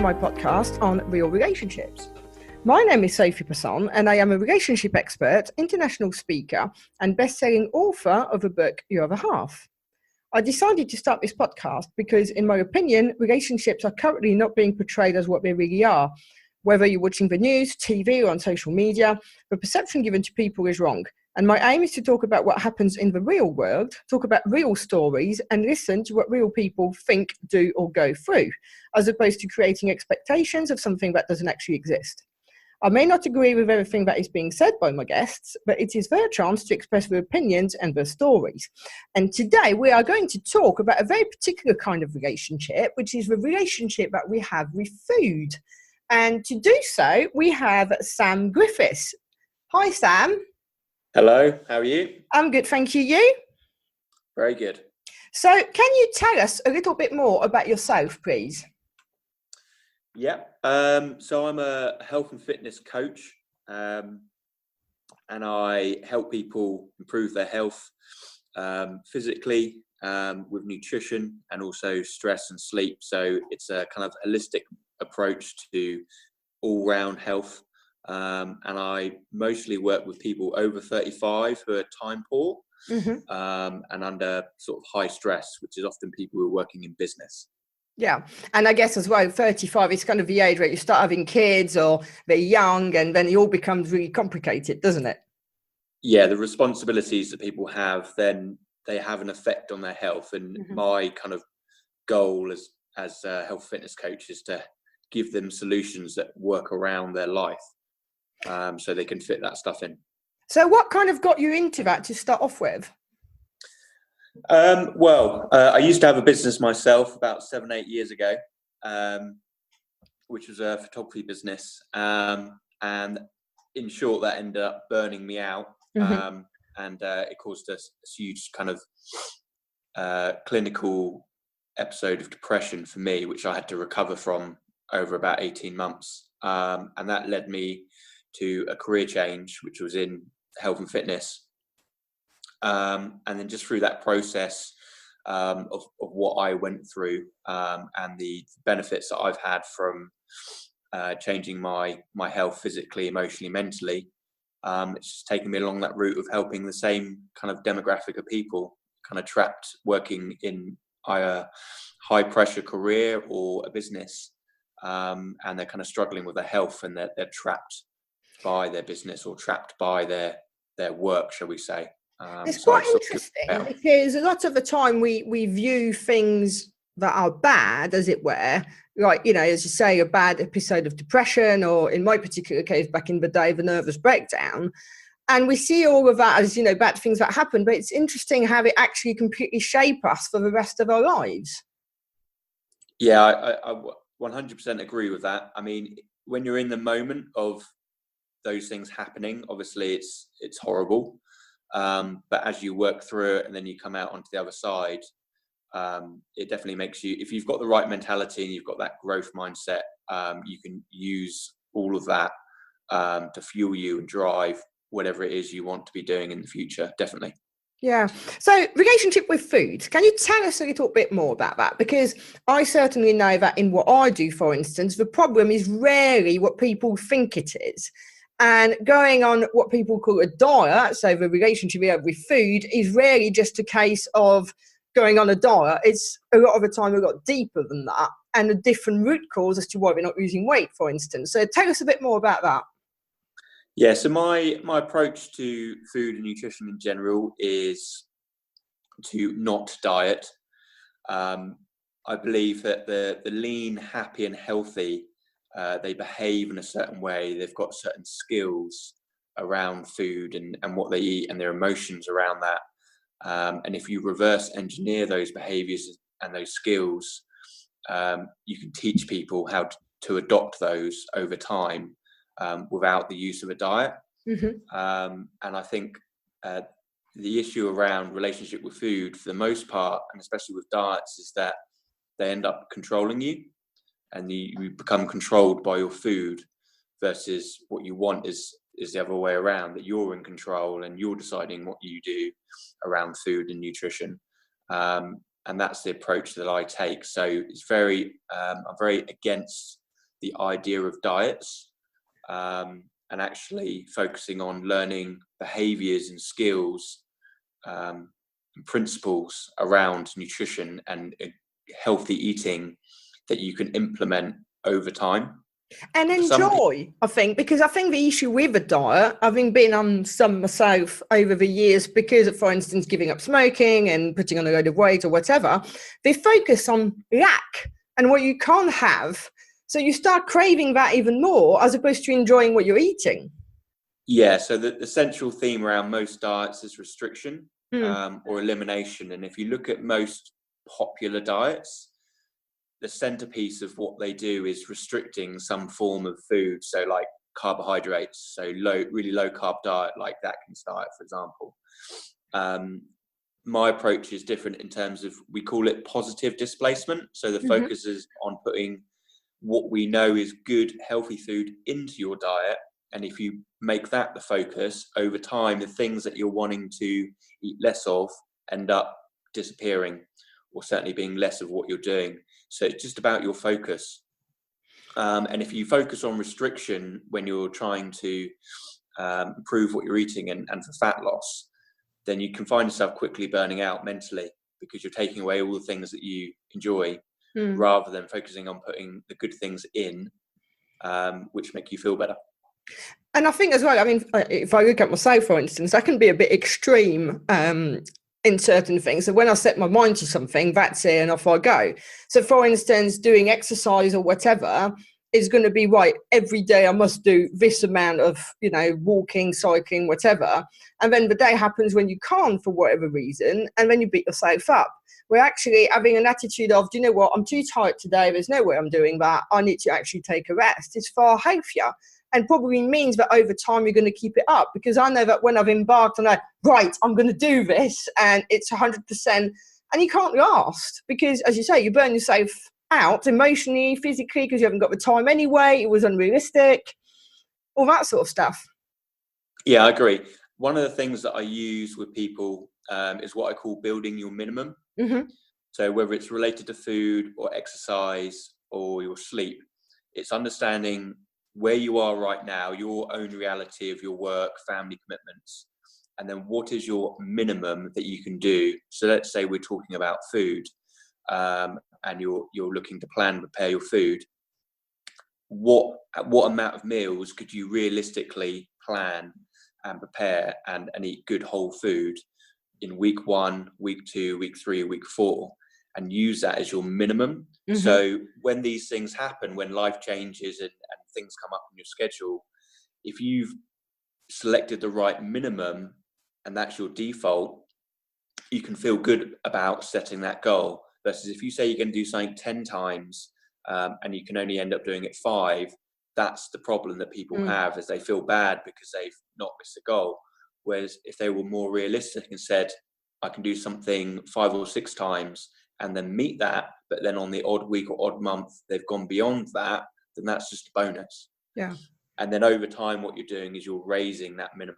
my podcast on real relationships. My name is Sophie Passon, and I am a relationship expert, international speaker, and best-selling author of the book Your Other Half. I decided to start this podcast because, in my opinion, relationships are currently not being portrayed as what they really are. Whether you're watching the news, TV, or on social media, the perception given to people is wrong. And my aim is to talk about what happens in the real world, talk about real stories, and listen to what real people think, do, or go through, as opposed to creating expectations of something that doesn't actually exist. I may not agree with everything that is being said by my guests, but it is their chance to express their opinions and their stories. And today we are going to talk about a very particular kind of relationship, which is the relationship that we have with food. And to do so, we have Sam Griffiths. Hi, Sam. Hello, how are you? I'm good, thank you. You? Very good. So can you tell us a little bit more about yourself, please? Yeah, so I'm a health and fitness coach, and I help people improve their health physically with nutrition and also stress and sleep. So it's a kind of holistic approach to all-round health. And I mostly work with people over 35 who are time poor and under sort of high stress, which is often people who are working in business. Yeah. And I guess as well, 35 is kind of the age where you start having kids or they're young, and then it all becomes really complicated, doesn't it? Yeah, the responsibilities that people have, then they have an effect on their health. And my kind of goal as a health fitness coach is to give them solutions that work around their life. So they can fit that stuff in. So what kind of got you into that to start off with? I used to have a business myself about 7-8 years ago, which was a photography business. And in short, that ended up burning me out. And it caused a huge kind of clinical episode of depression for me, which I had to recover from over about 18 months. And that led me to a career change, which was in health and fitness. And then just through that process of what I went through and the benefits that I've had from changing my health physically, emotionally, mentally, it's just taken me along that route of helping the same kind of demographic of people kind of trapped working in a high pressure career or a business, and they're kind of struggling with their health, and they're trapped by their business or trapped by their work, shall we say. It's quite interesting because a lot of the time we view things that are bad, as it were, like, you know, as you say, a bad episode of depression, or in my particular case, back in the day, the nervous breakdown. And we see all of that as, you know, bad things that happen. But it's interesting how it actually completely shape us for the rest of our lives. Yeah, I 100% agree with that. I mean, when you're in the moment of those things happening, obviously it's horrible. But as you work through it and then you come out onto the other side, it definitely makes you, if you've got the right mentality and you've got that growth mindset, you can use all of that to fuel you and drive whatever it is you want to be doing in the future. Definitely. Yeah. So relationship with food, can you tell us a little bit more about that? Because I certainly know that in what I do, for instance, the problem is rarely what people think it is. And going on what people call a diet, so the relationship we have with food, is rarely just a case of going on a diet. It's a lot of the time a lot deeper than that, and a different root cause as to why we're not losing weight, for instance. So tell us a bit more about that. Yeah, so my approach to food and nutrition in general is to not diet. I believe that the lean, happy and healthy, they behave in a certain way. They've got certain skills around food and what they eat and their emotions around that. And if you reverse engineer those behaviors and those skills, you can teach people how to adopt those over time without the use of a diet. And I think the issue around relationship with food, for the most part, and especially with diets, is that they end up controlling you, and you become controlled by your food, versus what you want is the other way around, that you're in control and you're deciding what you do around food and nutrition. And that's the approach that I take. So it's I'm very against the idea of diets, and actually focusing on learning behaviors and skills, and principles around nutrition and healthy eating that you can implement over time. And enjoy, I think, because I think the issue with a diet, having been on some myself over the years, because of, for instance, giving up smoking and putting on a load of weight or whatever, they focus on lack and what you can't have. So you start craving that even more as opposed to enjoying what you're eating. Yeah, so the central theme around most diets is restriction, or elimination. And if you look at most popular diets, the centerpiece of what they do is restricting some form of food. So like carbohydrates, so really low carb diet like the Atkins diet, for example. My approach is different in terms of, we call it positive displacement. So the focus is on putting what we know is good, healthy food into your diet. And if you make that the focus, over time, the things that you're wanting to eat less of end up disappearing, or certainly being less of what you're doing. So it's just about your focus. And if you focus on restriction when you're trying to improve what you're eating and for fat loss, then you can find yourself quickly burning out mentally, because you're taking away all the things that you enjoy, rather than focusing on putting the good things in, which make you feel better. And I think as well, I mean, if I look at myself, for instance, I can be a bit extreme in certain things. So when I set my mind to something, that's it, and off I go. So for instance, doing exercise or whatever is going to be right. Every day I must do this amount of, walking, cycling, whatever. And then the day happens when you can't for whatever reason, and then you beat yourself up. We're actually having an attitude of, do you know what, I'm too tired today. There's no way I'm doing that. I need to actually take a rest. It's far healthier. And probably means that over time you're going to keep it up, because I know that when I've embarked on that, right, I'm going to do this, and it's 100%, and you can't last, because as you say, you burn yourself out emotionally, physically, because you haven't got the time anyway. It was unrealistic, all that sort of stuff. Yeah, I agree. One of the things that I use with people is what I call building your minimum. So whether it's related to food or exercise or your sleep, it's understanding where you are right now, your own reality of your work, family commitments, and then what is your minimum that you can do. So let's say we're talking about food, and you're looking to prepare your food. What amount of meals could you realistically plan and prepare and eat good whole food in week 1, week 2, week 3, week 4, and use that as your minimum? So when these things happen, when life changes and things come up in your schedule, if you've selected the right minimum and that's your default, you can feel good about setting that goal. Versus if you say you're going to do something 10 times and you can only end up doing it 5, that's the problem that people have, is they feel bad because they've not missed a goal. Whereas if they were more realistic and said, I can do something 5 or 6 times and then meet that, but then on the odd week or odd month they've gone beyond that, then that's just a bonus. Yeah. And then over time what you're doing is you're raising that minimum,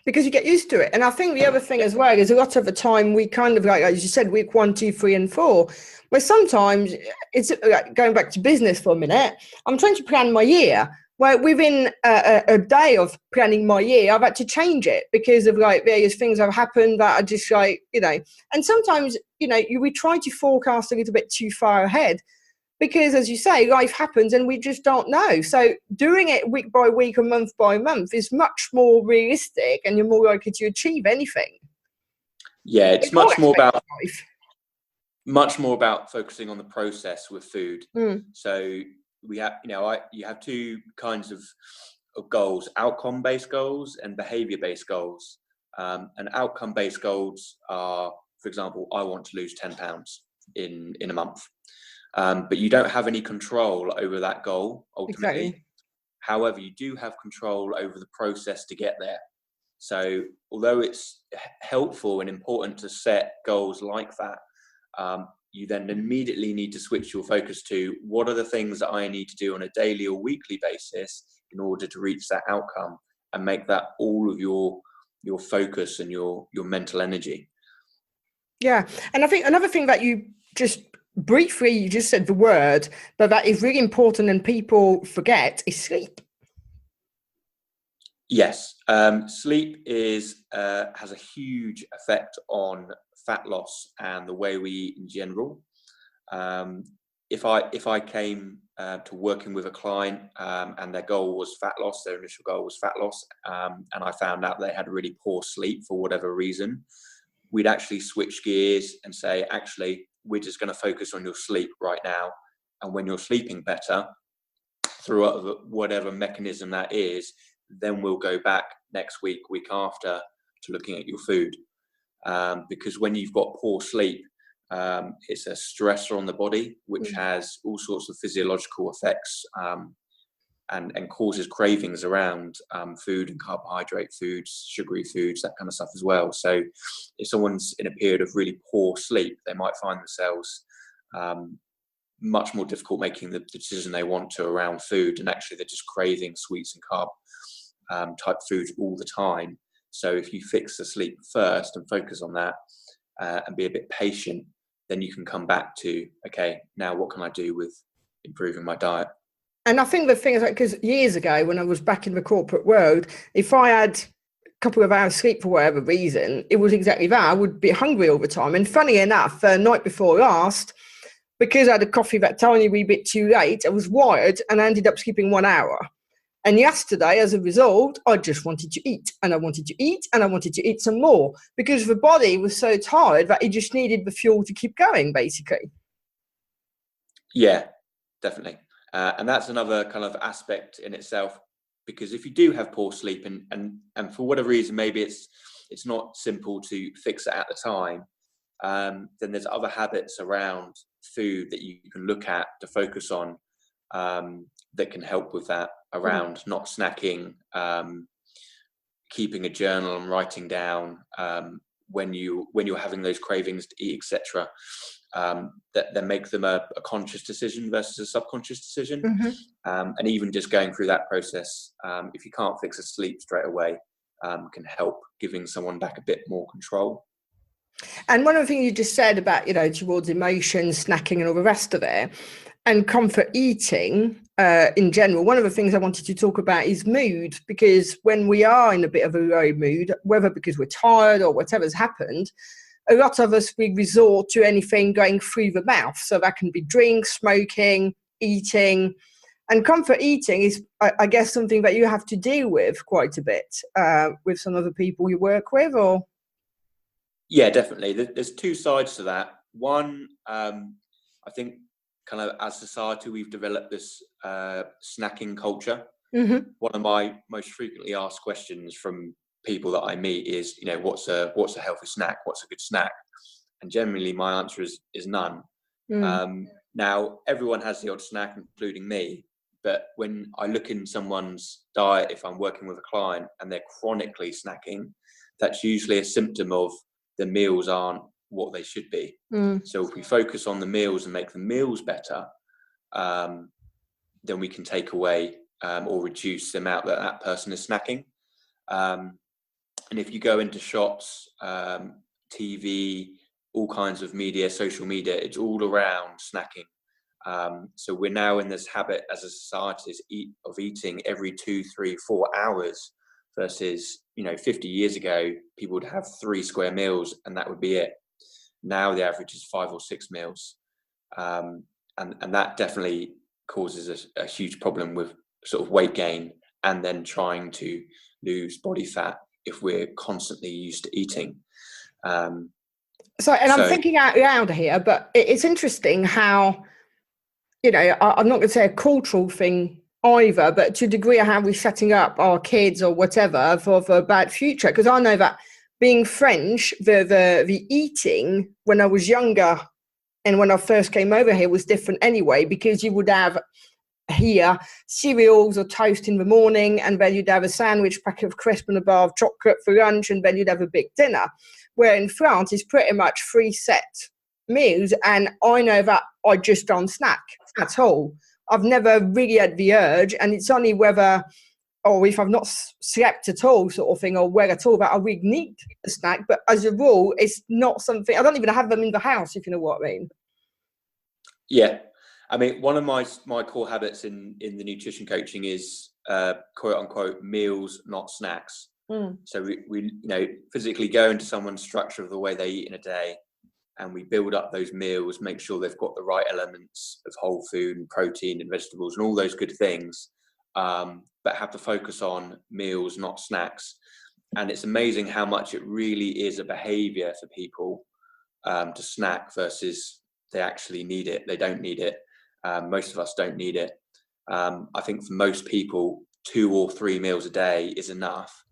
because you get used to it. And I think the other thing as well is, a lot of the time we kind of, like as you said, week 1, 2, 3 and 4, where sometimes it's like, going back to business for a minute, I'm trying to plan my year, where within a day of planning my year, I've had to change it because of like various things that have happened that are just like, and sometimes, we try to forecast a little bit too far ahead, because as you say, life happens and we just don't know. So doing it week by week and month by month is much more realistic, and you're more likely to achieve anything. Yeah, it's much more about focusing on the process with food. So we have, you have 2 kinds of goals: outcome-based goals and behavior-based goals. And outcome-based goals are, for example, I want to lose 10 pounds in a month. But you don't have any control over that goal ultimately. Exactly. However, you do have control over the process to get there. So although it's helpful and important to set goals like that, you then immediately need to switch your focus to, what are the things that I need to do on a daily or weekly basis in order to reach that outcome, and make that all of your focus and your mental energy. Yeah. And I think another thing that you just briefly, you just said the word, but that is really important and people forget, is sleep. Yes, sleep is has a huge effect on fat loss and the way we eat in general. If I came to working with a client and their goal was fat loss, their initial goal was fat loss, and I found out they had really poor sleep for whatever reason, we'd actually switch gears and say, actually, we're just going to focus on your sleep right now, and when you're sleeping better, through whatever mechanism that is, then we'll go back next week after, to looking at your food. Because when you've got poor sleep, it's a stressor on the body, which has all sorts of physiological effects, and causes cravings around food and carbohydrate foods, sugary foods, that kind of stuff as well. So if someone's in a period of really poor sleep, they might find themselves much more difficult making the decision they want to around food, and actually they're just craving sweets and carb type foods all the time. So if you fix the sleep first and focus on that, and be a bit patient, then you can come back to, okay, now what can I do with improving my diet? And I think the thing is, because years ago when I was back in the corporate world, if I had a couple of hours sleep for whatever reason, it was exactly that. I would be hungry all the time. And funny enough, the night before last, because I had a coffee that tiny wee bit too late, I was wired and I ended up skipping 1 hour. And yesterday, as a result, I just wanted to eat, and I wanted to eat, and I wanted to eat some more, because the body was so tired that it just needed the fuel to keep going, basically. Yeah, definitely. And that's another kind of aspect in itself, because if you do have poor sleep and for whatever reason, maybe it's not simple to fix it at the time, then there's other habits around food that you can look at to focus on, that can help with that, around not snacking, keeping a journal and writing down when you're having those cravings to eat, etc. That make them a conscious decision versus a subconscious decision. And even just going through that process, if you can't fix a sleep straight away, can help giving someone back a bit more control. And one of the things you just said about, towards emotions, snacking and all the rest of it, and comfort eating in general, one of the things I wanted to talk about is mood, because when we are in a bit of a low mood, whether because we're tired or whatever's happened, a lot of us, we resort to anything going through the mouth. So that can be drink, smoking, eating. And comfort eating is, I guess, something that you have to deal with quite a bit with some of the people you work with, or? Yeah, definitely. There's two sides to that. One, I think kind of as society, we've developed this snacking culture. One of my most frequently asked questions from people that I meet is, what's a healthy snack? What's a good snack? And generally my answer is none. Now, everyone has the odd snack, including me. But when I look in someone's diet, if I'm working with a client and they're chronically snacking, that's usually a symptom of the meals aren't what they should be. So if we focus on the meals and make the meals better, then we can take away or reduce the amount that person is snacking. And if you go into shops, TV, all kinds of media, social media, it's all around snacking. So we're now in this habit as a society of eating every 2, 3, 4 hours, versus 50 years ago people would have 3 square meals and that would be it. Now the average is 5 or 6 meals, and that definitely causes a huge problem with sort of weight gain and then trying to lose body fat if we're constantly used to eating. I'm thinking out loud here, but it's interesting how, I'm not going to say a cultural thing either, but to a degree of how we're setting up our kids or whatever for a bad future. Because I know that being French, the eating when I was younger and when I first came over here was different anyway, because you would have here cereals or toast in the morning, and then you'd have a sandwich, packet of crisp and a bar of chocolate for lunch, and then you'd have a big dinner. Where in France it's pretty much 3 set meals, and I know that I just don't snack at all. I've never really had the urge, and it's only whether, or if I've not slept at all sort of thing, or where at all, that I really need a snack. But as a rule, it's not something, I don't even have them in the house, if you know what I mean. Yeah. I mean, one of my core habits in the nutrition coaching is quote unquote meals, not snacks. So we physically go into someone's structure of the way they eat in a day, and we build up those meals, make sure they've got the right elements of whole food and protein and vegetables and all those good things, but have to focus on meals, not snacks. And it's amazing how much it really is a behavior for people to snack versus they actually need it. They don't need it. Most of us don't need it. I think for most people, 2 or 3 meals a day is enough.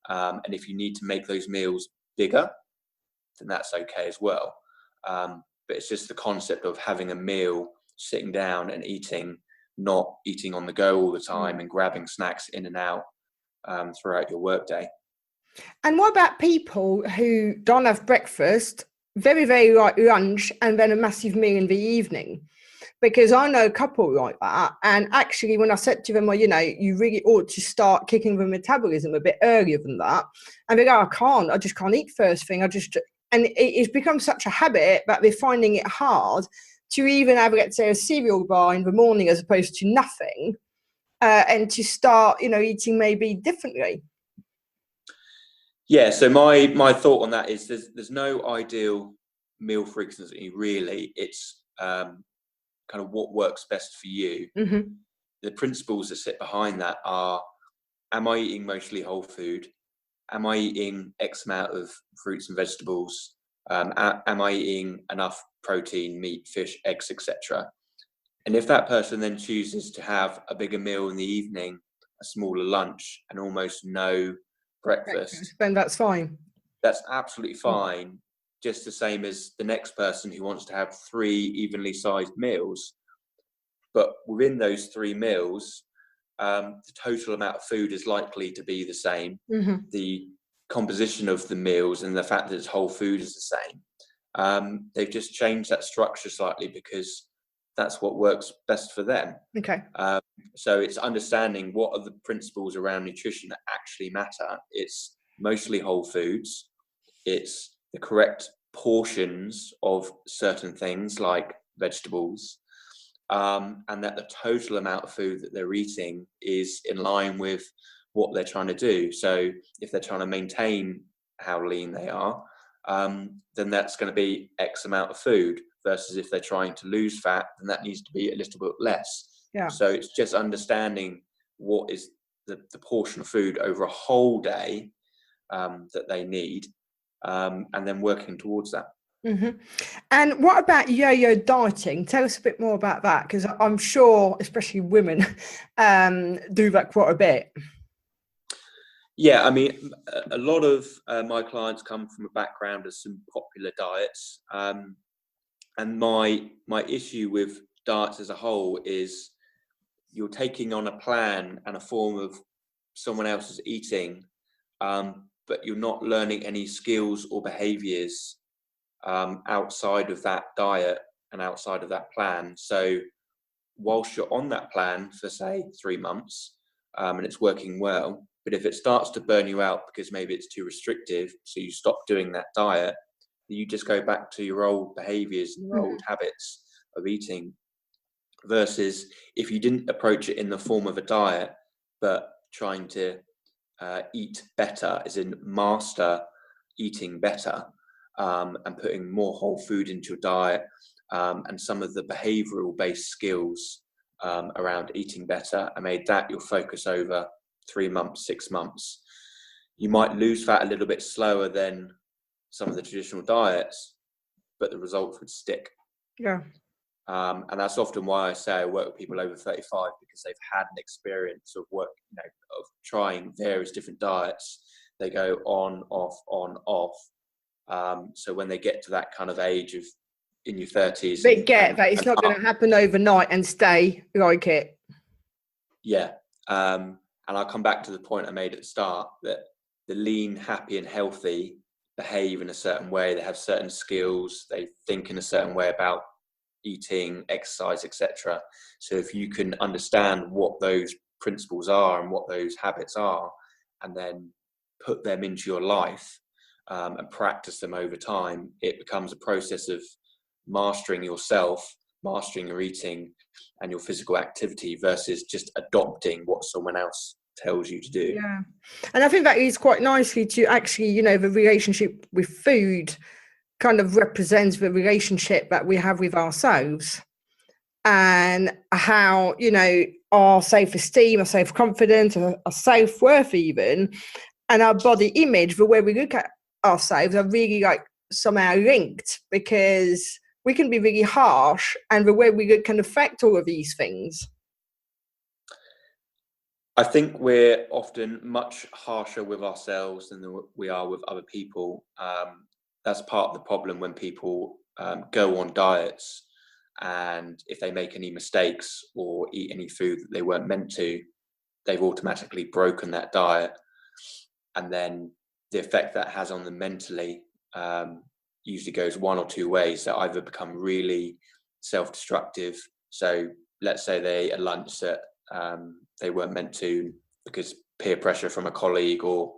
And if you need to make those meals bigger, then that's okay as well. But it's just the concept of having a meal, sitting down and eating, not eating on the go all the time and grabbing snacks in and out throughout your workday. And what about people who don't have breakfast, very, very light lunch, and then a massive meal in the evening? Because I know a couple like that. And actually, when I said to them, well, you really ought to start kicking the metabolism a bit earlier than that. And they go, I just can't eat first thing. And it's become such a habit that they're finding it hard to even have, let's say, a cereal bar in the morning as opposed to nothing, and to start, eating maybe differently. Yeah, so my thought on that is there's no ideal meal frequency, really. It's kind of what works best for you. Mm-hmm. The principles that sit behind that are, am I eating mostly whole food? Am I eating X amount of fruits and vegetables? Am I eating enough protein, meat, fish, eggs, etc.? And if that person then chooses to have a bigger meal in the evening, a smaller lunch, and almost no breakfast, then that's fine. That's absolutely fine. Just the same as the next person who wants to have 3 evenly sized meals. But within those 3 meals, the total amount of food is likely to be the same. Mm-hmm. The composition of the meals and the fact that it's whole food is the same. They've just changed that structure slightly because that's what works best for them. Okay. So it's understanding what are the principles around nutrition that actually matter. It's mostly whole foods. It's the correct portions of certain things like vegetables, and that the total amount of food that they're eating is in line with what they're trying to do. So if they're trying to maintain how lean they are, then that's going to be X amount of food, versus if they're trying to lose fat, then that needs to be a little bit less. Yeah. So it's just understanding what is the portion of food over a whole day that they need, and then working towards that. Mm-hmm. And what about yo-yo dieting? Tell us a bit more about that, because I'm sure especially women do that quite a bit. Yeah, I mean, a lot of my clients come from a background of some popular diets, and my issue with diets as a whole is you're taking on a plan and a form of someone else's eating, but you're not learning any skills or behaviors outside of that diet and outside of that plan. So whilst you're on that plan for say 3 months, and it's working well, but if it starts to burn you out because maybe it's too restrictive, so you stop doing that diet, you just go back to your old behaviors and your old habits of eating. Versus if you didn't approach it in the form of a diet, but trying to eat better, as in master eating better, and putting more whole food into your diet, and some of the behavioral based skills around eating better, and made that your focus over 3 months, 6 months, you might lose fat a little bit slower than some of the traditional diets, but the results would stick. Yeah. And that's often why I say I work with people over 35, because they've had an experience of of trying various different diets. They go on, off, on, off. So when they get to that kind of age of in your 30s, they get that it's not going to happen overnight and stay like it. Yeah. And I'll come back to the point I made at the start, that the lean, happy and healthy behave in a certain way. They have certain skills. They think in a certain way about eating, exercise, etc. So if you can understand what those principles are and what those habits are, and then put them into your life and practice them over time, it becomes a process of mastering yourself mastering your eating and your physical activity versus just adopting what someone else tells you to do. Yeah. And I think that is quite nicely to actually, you know, the relationship with food kind of represents the relationship that we have with ourselves, and how, you know, our self-esteem, our self-confidence, our self-worth even, and our body image, the way we look at ourselves, are really like somehow linked, because we can be really harsh, and the way we look can affect all of these things. I think we're often much harsher with ourselves than we are with other people. That's part of the problem when people go on diets, and if they make any mistakes or eat any food that they weren't meant to, they've automatically broken that diet. And then the effect that has on them mentally usually goes one or two ways. They either become really self-destructive. So let's say they ate a lunch that they weren't meant to because peer pressure from a colleague or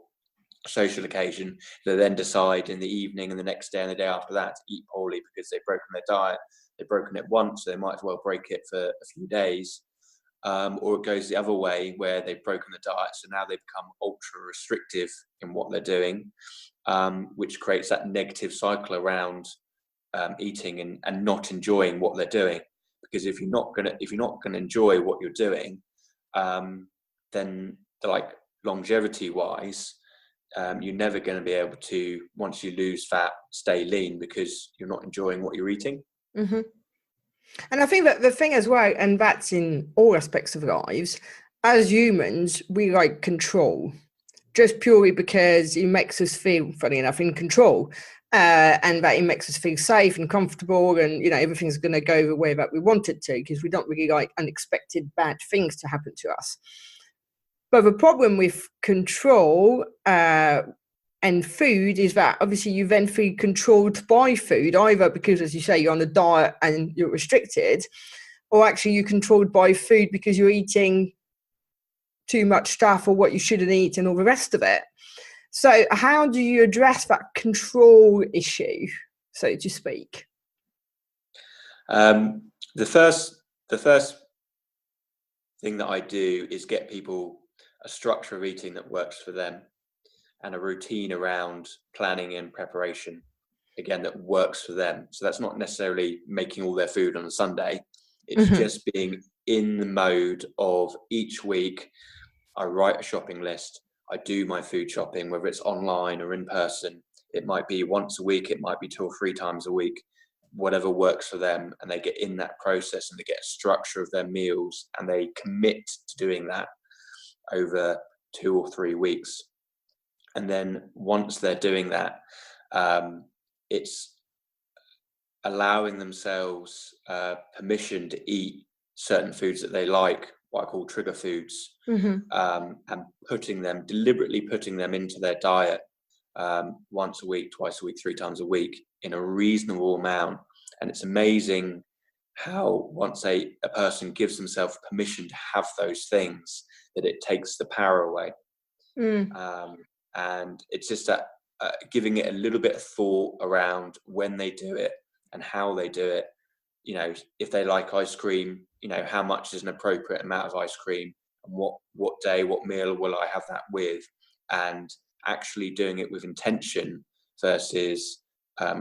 social occasion. They then decide in the evening and the next day and the day after that to eat poorly because they've broken their diet. They've broken it once, so they might as well break it for a few days. Or it goes the other way where they've broken the diet, so now they become ultra restrictive in what they're doing, which creates that negative cycle around eating and not enjoying what they're doing. Because if you're not gonna enjoy what you're doing, then like longevity wise, you're never going to be able to, once you lose fat, stay lean because you're not enjoying what you're eating. Mm-hmm. And I think that the thing as well, and that's in all aspects of lives, as humans, we like control, just purely because it makes us feel, funny enough, in control, and that it makes us feel safe and comfortable, and, you know, everything's going to go the way that we want it to, because we don't really like unexpected bad things to happen to us. But the problem with control and food is that obviously you then feel controlled by food, either because, as you say, you're on a diet and you're restricted, or actually you're controlled by food because you're eating too much stuff or what you shouldn't eat and all the rest of it. So how do you address that control issue, so to speak? The first thing that I do is get people a structure of eating that works for them, and a routine around planning and preparation, again, that works for them. So that's not necessarily making all their food on a Sunday. It's just being in the mode of each week, I write a shopping list. I do my food shopping, whether it's online or in person. It might be once a week. It might be 2 or 3 times a week, whatever works for them. And they get in that process and they get a structure of their meals, and they commit to doing that over 2 or 3 weeks. And then once they're doing that, it's allowing themselves permission to eat certain foods that they like, what I call trigger foods, and deliberately putting them into their diet once a week, twice a week, 3 times a week in a reasonable amount. And it's amazing how once a person gives themselves permission to have those things, that it takes the power away. And it's just that giving it a little bit of thought around when they do it and how they do it. You know, if they like ice cream, you know, how much is an appropriate amount of ice cream, and what day, what meal will I have that with, and actually doing it with intention versus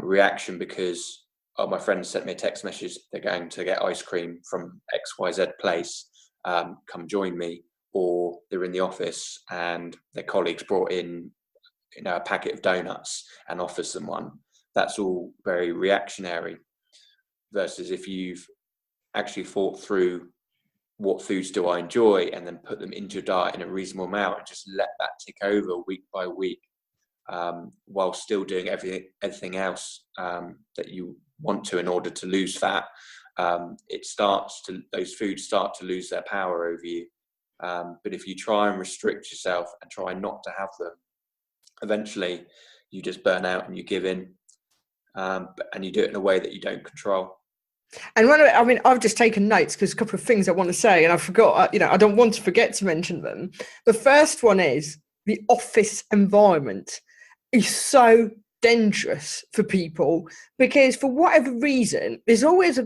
reaction because, oh, my friend sent me a text message, they're going to get ice cream from XYZ place, come join me. Or they're in the office and their colleagues brought in, you know, a packet of donuts and offers them one. That's all very reactionary. Versus if you've actually thought through what foods do I enjoy and then put them into your diet in a reasonable amount and just let that tick over week by week, while still doing everything else that you want to in order to lose fat, those foods start to lose their power over you. But if you try and restrict yourself and try not to have them, eventually you just burn out and you give in, and you do it in a way that you don't control. And I've just taken notes because a couple of things I want to say, and I forgot, I don't want to forget to mention them. The first one is the office environment is so dangerous for people because for whatever reason, there's always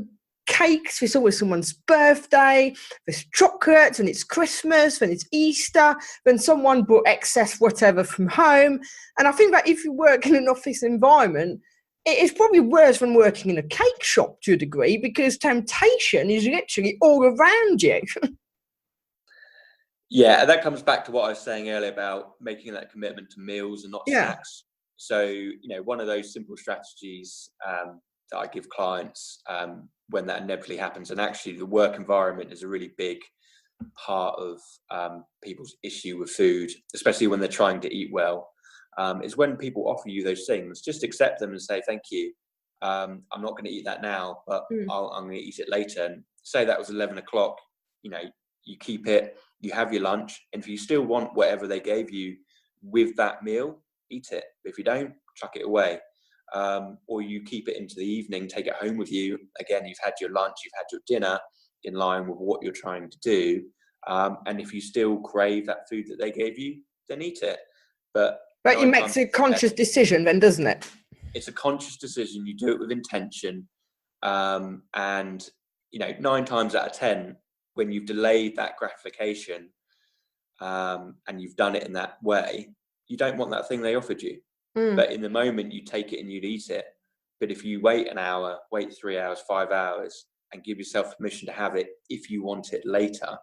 cakes, there's always someone's birthday, there's chocolates, and it's Christmas, and it's Easter, then someone brought excess whatever from home. And I think that if you work in an office environment, it is probably worse than working in a cake shop to a degree, because temptation is literally all around you. Yeah, and that comes back to what I was saying earlier about making that commitment to meals and not snacks. So, one of those simple strategies that I give clients when that inevitably happens, and actually the work environment is a really big part of people's issue with food, especially when they're trying to eat well, is when people offer you those things, just accept them and say, thank you. I'm not going to eat that now, but I'm going to eat it later. And say that was 11 o'clock, you keep it, you have your lunch, and if you still want whatever they gave you with that meal, eat it. If you don't, chuck it away. Or you keep it into the evening, take it home with you. Again, you've had your lunch, you've had your dinner in line with what you're trying to do. And if you still crave that food that they gave you, then eat it. But it makes a conscious decision then, doesn't it? It's a conscious decision. You do it with intention. And 9 times out of 10, when you've delayed that gratification and you've done it in that way, you don't want that thing they offered you. But in the moment, you take it and you'd eat it. But if you wait an hour, wait 3 hours, 5 hours, and give yourself permission to have it if you want it later,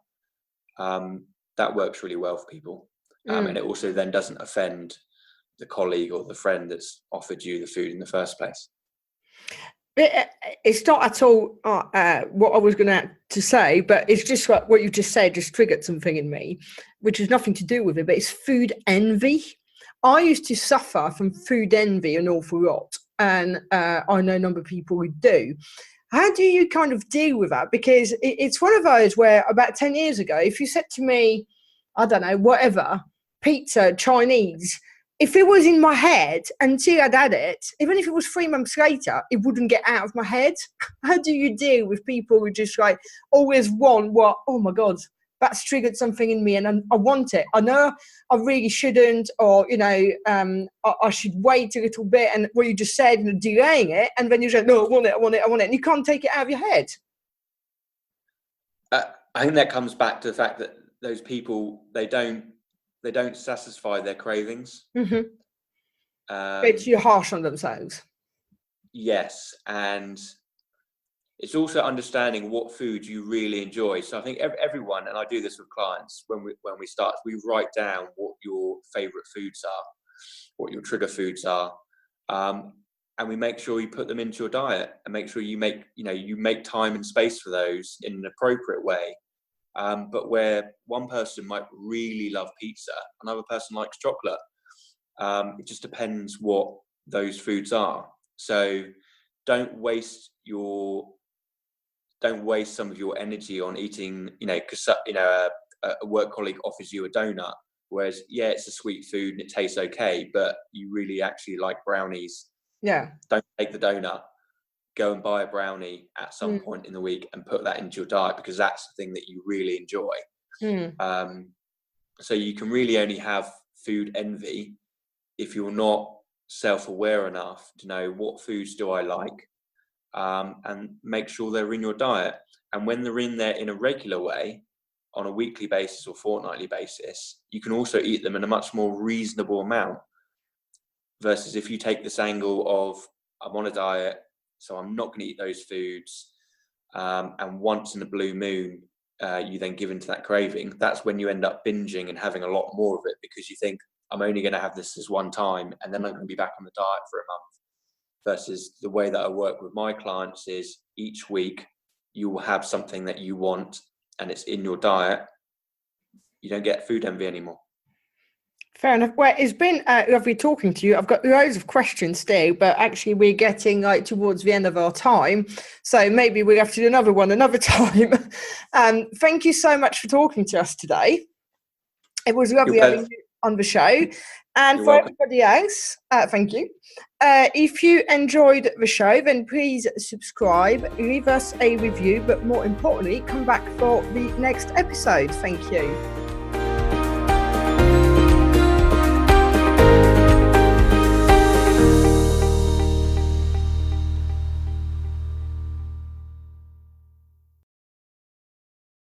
that works really well for people. And it also then doesn't offend the colleague or the friend that's offered you the food in the first place. It's not at all what I was going to say, but it's just like what you just said just triggered something in me, which has nothing to do with it, but it's food envy. I used to suffer from food envy an awful lot, and I know a number of people who do. How do you kind of deal with that? Because it's one of those where about 10 years ago, if you said to me, I don't know, whatever, pizza, Chinese, if it was in my head until I'd had it, even if it was 3 months later, it wouldn't get out of my head. How do you deal with people who just like always want what, oh my God, that's triggered something in me and I want it. I know I really shouldn't, or, I should wait a little bit, and what you just said, delaying it, and then you say, no, I want it, and you can't take it out of your head. I think that comes back to the fact that those people, they don't satisfy their cravings. Mm-hmm. It's you're harsh on themselves. Yes, and it's also understanding what food you really enjoy. So I think everyone, and I do this with clients when we start, we write down what your favorite foods are, what your trigger foods are, and we make sure you put them into your diet, and make sure you make time and space for those in an appropriate way. But where one person might really love pizza, another person likes chocolate. It just depends what those foods are. So don't waste some of your energy on eating, because a work colleague offers you a donut, whereas it's a sweet food and it tastes okay, but you really actually like brownies. Yeah. Don't take the donut. Go and buy a brownie at some point in the week and put that into your diet, because that's the thing that you really enjoy. So you can really only have food envy if you're not self-aware enough to know what foods do I like, and make sure they're in your diet. And when they're in there in a regular way, on a weekly basis or fortnightly basis, you can also eat them in a much more reasonable amount, versus if you take this angle of, I'm on a diet, so I'm not going to eat those foods, and once in a blue moon you then give into that craving. That's when you end up binging and having a lot more of it, because you think, I'm only going to have this one time and then I'm going to be back on the diet for a month. Versus the way that I work with my clients is each week you will have something that you want and it's in your diet. You don't get food envy anymore. Fair enough. Well, it's been lovely talking to you. I've got loads of questions still, but actually we're getting towards the end of our time. So maybe we'll have to do another one another time. Thank you so much for talking to us today. It was lovely having you on the show. And for everybody else, thank you. If you enjoyed the show, then please subscribe, leave us a review, but more importantly, come back for the next episode. Thank you.